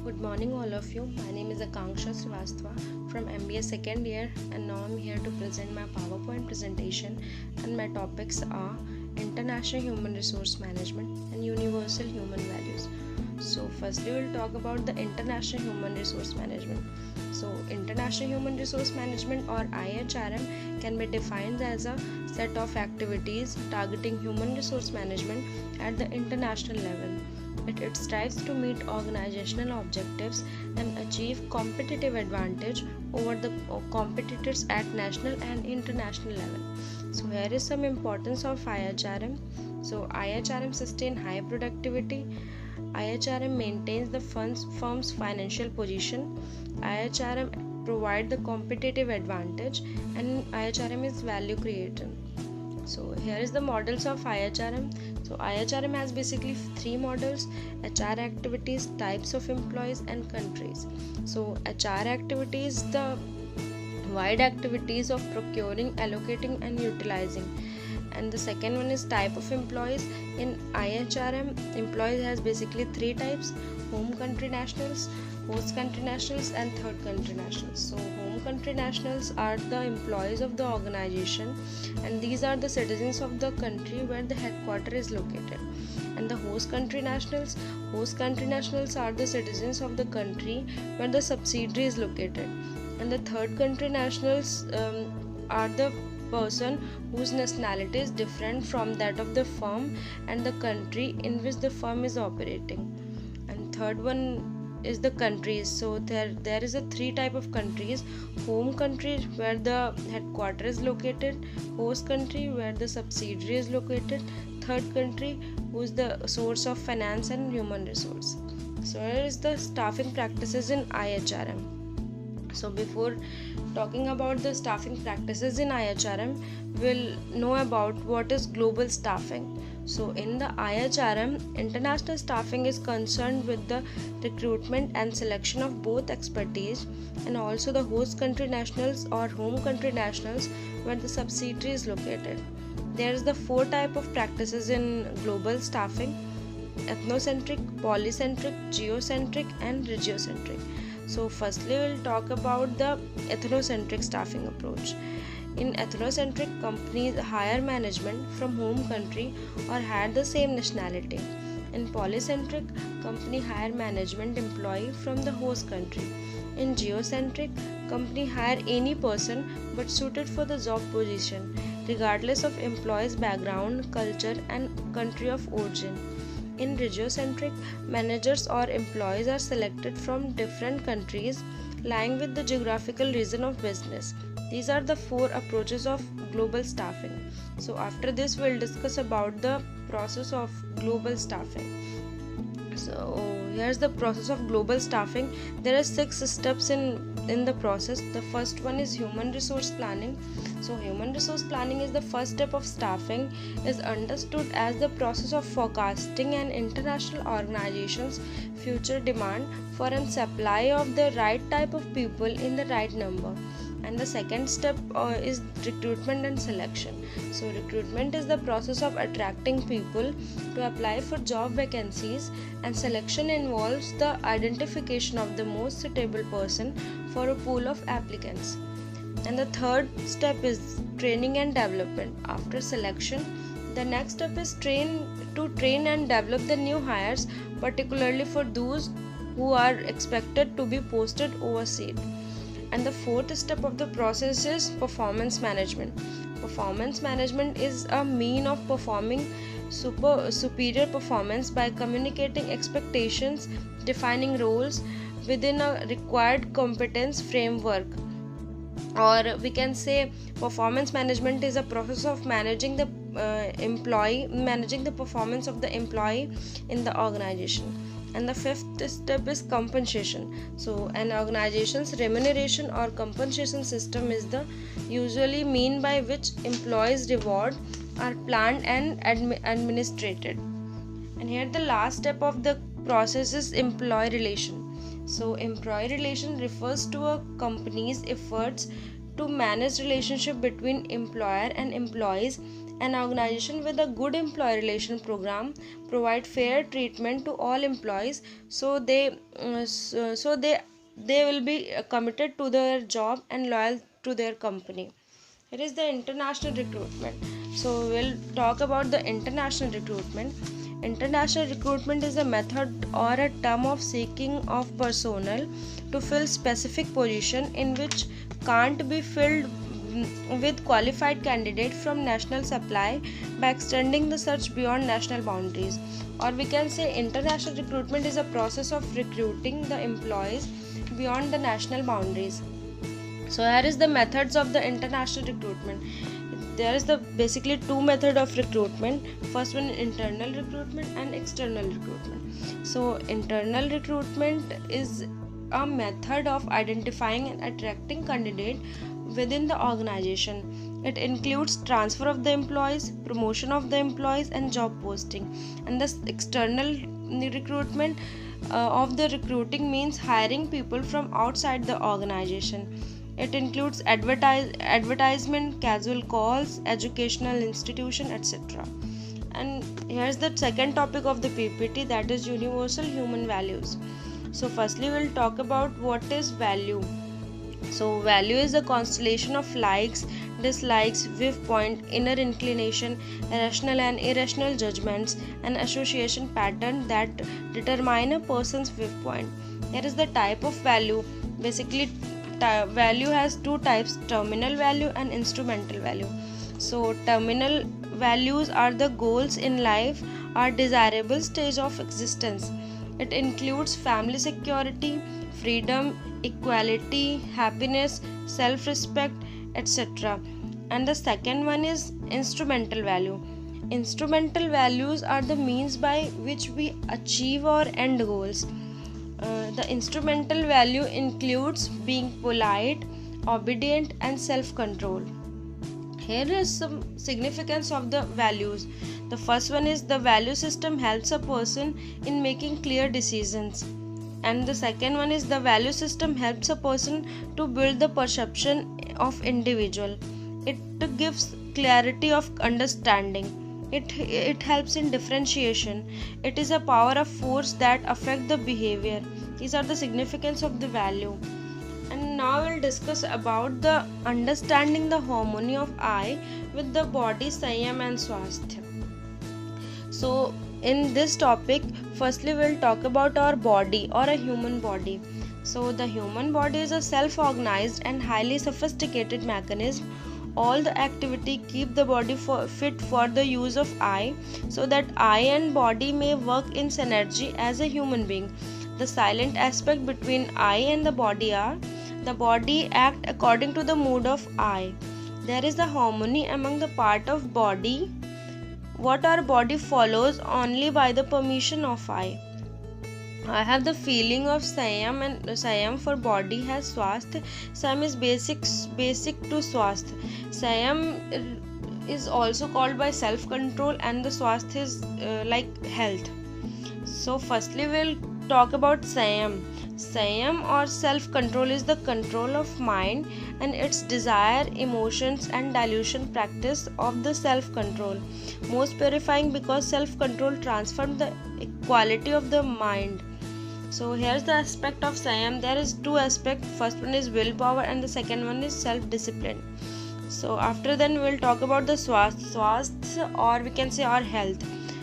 Good morning, all of you. My name is Akanksha Srivastava from MBA second year, and now I'm here to present my PowerPoint presentation. And my topics are International Human Resource Management and Universal Human Values. So, firstly, we'll talk about the International Human Resource Management. So, International Human Resource Management or IHRM can be defined as a set of activities targeting human resource management at the international level. It strives to meet organizational objectives and achieve competitive advantage over the competitors at national and international level. So here is some importance of IHRM. So IHRM sustain high productivity. IHRM maintains the firm's financial position. IHRM provide the competitive advantage, and IHRM is value creator. So here is the models of IHRM. So IHRM has basically three models: HR activities, types of employees, and countries. So HR activities, the wide activities of procuring, allocating, and utilizing. And the second one is type of employees. In IHRM, employees has basically three types: home country nationals, host country nationals, and third country nationals. So home country nationals are the employees of the organization, and these are the citizens of the country where the headquarters is located. And the host country nationals are the citizens of the country where the subsidiary is located. And the third country nationals are the person whose nationality is different from that of the firm and the country in which the firm is operating. And third one is the countries. So there is a three type of countries: home country where the headquarters is located, host country where the subsidiary is located, third country who is the source of finance and human resource. So here is the staffing practices in IHRM. So before talking about the staffing practices in IHRM, we'll know about what is global staffing. So in the IHRM, international staffing is concerned with the recruitment and selection of both expertise and also the host country nationals or home country nationals where the subsidiary is located. There is the four type of practices in global staffing: ethnocentric, polycentric, geocentric, and regiocentric. So firstly, we'll talk about the ethnocentric staffing approach. In ethnocentric, companies hire management from home country or had the same nationality. In polycentric, company hire management employee from the host country. In geocentric, company hire any person but suited for the job position, regardless of employee's background, culture, and country of origin. In regiocentric, managers or employees are selected from different countries lying with the geographical region of business. These are the four approaches of global staffing. So after this, we'll discuss about the process of global staffing. So here's the process of global staffing. There are 6 steps in the process. The first one is human resource planning. So human resource planning is the first step of staffing, is understood as the process of forecasting an international organization's future demand for a supply of the right type of people in the right number. And the second step is recruitment and selection. So recruitment is the process of attracting people to apply for job vacancies, and selection involves the identification of the most suitable person for a pool of applicants. And the third step is training and development. After selection, the next step is train and develop the new hires, particularly for those who are expected to be posted overseas. And the fourth step of the process is performance management. Performance management is a mean of performing superior performance by communicating expectations, defining roles within a required competence framework. Or we can say performance management is a process of managing the performance of the employee in the organization. And the fifth step is compensation. So an organization's remuneration or compensation system is the usually mean by which employees' reward are planned and administrated. And here the last step of the process is employee relation. So employee relation refers to a company's efforts to manage relationship between employer and employees An organization with a good employee relation program provide fair treatment to all employees, so they will be committed to their job and loyal to their company. It is the international recruitment. So we'll talk about the international recruitment. International recruitment is a method or a term of seeking of personnel to fill specific position in which can't be filled with qualified candidate from national supply by extending the search beyond national boundaries. Or we can say international recruitment is a process of recruiting the employees beyond the national boundaries. So here is the methods of the international recruitment. There is the basically two method of recruitment. First one, internal recruitment and external recruitment. So internal recruitment is a method of identifying and attracting candidate within the organization. It includes transfer of the employees, promotion of the employees, and job posting. And the external recruitment of the recruiting means hiring people from outside the organization. It includes advertisement, casual calls, educational institution, etc. And here's the second topic of the PPT, that is universal human values. So firstly we'll talk about what is value. So value is a constellation of likes, dislikes, viewpoint, inner inclination, rational and irrational judgments, and association pattern that determine a person's viewpoint. Here is the type of value. Basically value has two types, terminal value and instrumental value. So terminal values are the goals in life or desirable stage of existence. It includes family security, freedom, equality, happiness, self-respect, etc. And the second one is instrumental value. Instrumental values are the means by which we achieve our end goals. The instrumental value includes being polite, obedient, and self-control. Here is some significance of the values. The first one is the value system helps a person in making clear decisions. And the second one is the value system helps a person to build the perception of individual. It gives clarity of understanding. It helps in differentiation. It is a power of force that affect the behavior. These are the significance of the value. And now we'll discuss about the understanding the harmony of I with the body, Sanyam and Swasthya. So in this topic, firstly we'll talk about our body or a human body. So the human body is a self-organized and highly sophisticated mechanism. All the activity keep the body fit for the use of I, so that I and body may work in synergy as a human being. The silent aspect between I and the body are the body act according to the mood of I. There is the harmony among the part of body. What our body follows only by the permission of I. I have the feeling of Sanyam, and Sanyam for body has Swasthya. Sanyam is basic to Swasthya. Sanyam is also called by self-control, and the Swasthya is like health. So firstly we'll talk about Sanyam. Sanyam or self-control is the control of mind and its desire, emotions and dilution practice of the self-control. Most purifying because self-control transforms the quality of the mind. So here's the aspect of Sanyam. There is two aspects. First one is willpower and the second one is self-discipline. So after then we'll talk about the Swasthya, or we can say our health.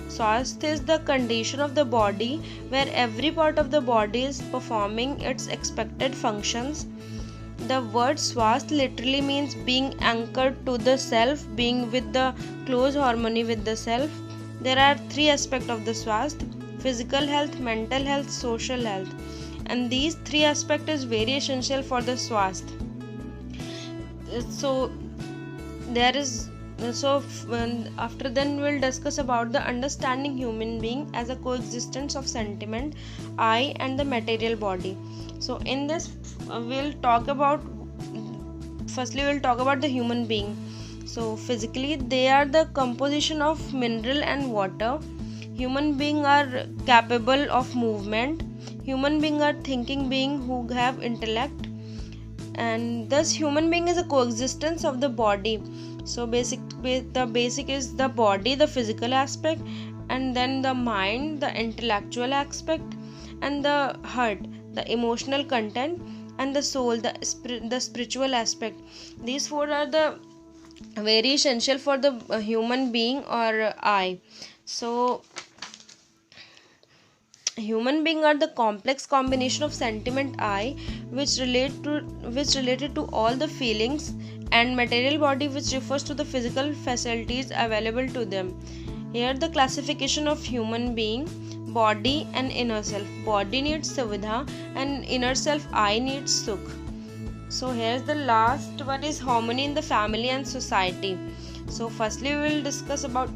Swasthya is the condition of the body where every part of the body is performing its expected functions. The word Swasthya literally means being anchored to the self, being with the close harmony with the self. There are three aspects of the Swasthya: physical health, mental health, social health. And these three aspects is very essential for the Swasthya. So there is after then we'll discuss about the understanding human being as a coexistence of sentiment, I and the material body. So in this we'll talk about the human being. So physically they are the composition of mineral and water. Human beings are capable of movement. Human beings are thinking beings who have intellect, and thus human being is a coexistence of the body. So the basic is the body, the physical aspect, and then the mind, the intellectual aspect, and the heart, the emotional content, and the soul, the spiritual aspect. These four are the very essential for the human being or I. So human being are the complex combination of sentiment I, which related to all the feelings, and material body, which refers to the physical facilities available to them. Here the classification of human being: body and inner self. Body needs suvidha and inner self I needs sukh. So here's the last one is harmony in the family and society. So firstly we will discuss about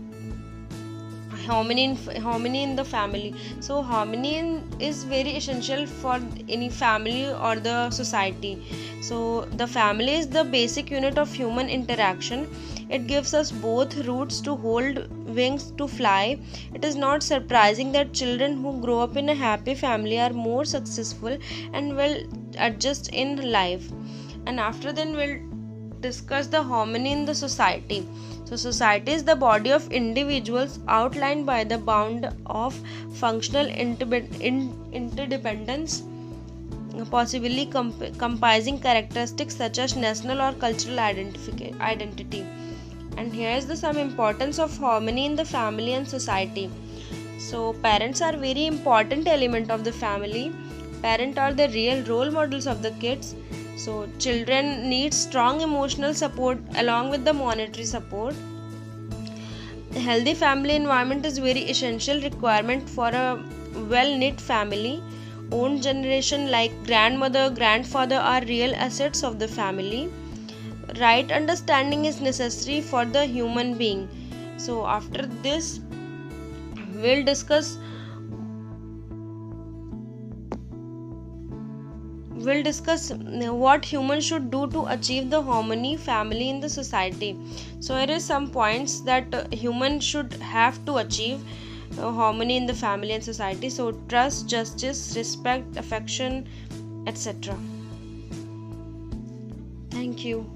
harmony in the family. So harmony is very essential for any family or the society. So the family is the basic unit of human interaction. It gives us both roots to hold, wings to fly. It is not surprising that children who grow up in a happy family are more successful and will adjust in life. And after then we'll discuss the harmony in the society. So society is the body of individuals outlined by the bound of functional interdependence, possibly comprising characteristics such as national or cultural identity. And here is the some importance of harmony in the family and society. So parents are very important element of the family. Parents are the real role models of the kids. So children need strong emotional support along with the monetary support. A healthy family environment is very essential requirement for a well-knit family. Own generation like grandmother, grandfather are real assets of the family. Right understanding is necessary for the human being. So after this we'll discuss what humans should do to achieve the harmony family in the society. So here is some points that humans should have to achieve harmony in the family and society. So trust, justice, respect, affection, etc. Thank you.